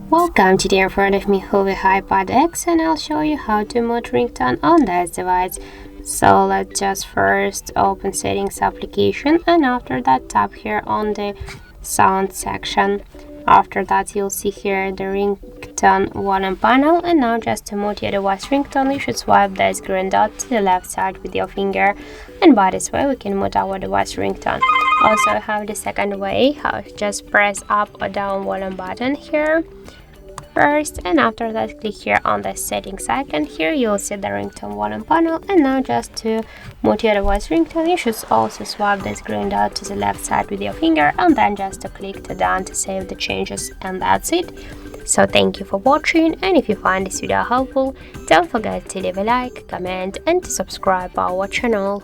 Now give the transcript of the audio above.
Welcome, today in front of me CHUWI HiPad X, and I'll show you how to mute ringtone on this device. So let's just first open settings application, and after that tap here on the sound section. After that you'll see here the ringtone volume panel, and now just to mute your device ringtone you should swipe this green dot to the left side with your finger, and by this way we can mute our device ringtone. Also I have the second way, how to just press up or down volume button here first, and after that click here on the settings icon. Here you'll see the ringtone volume panel, and now just to mute your device ringtone you should also swipe this green dot to the left side with your finger, and then just to click to done to save the changes, and that's it. So thank you for watching, and if you find this video helpful, don't forget to leave a like, comment and to subscribe our channel.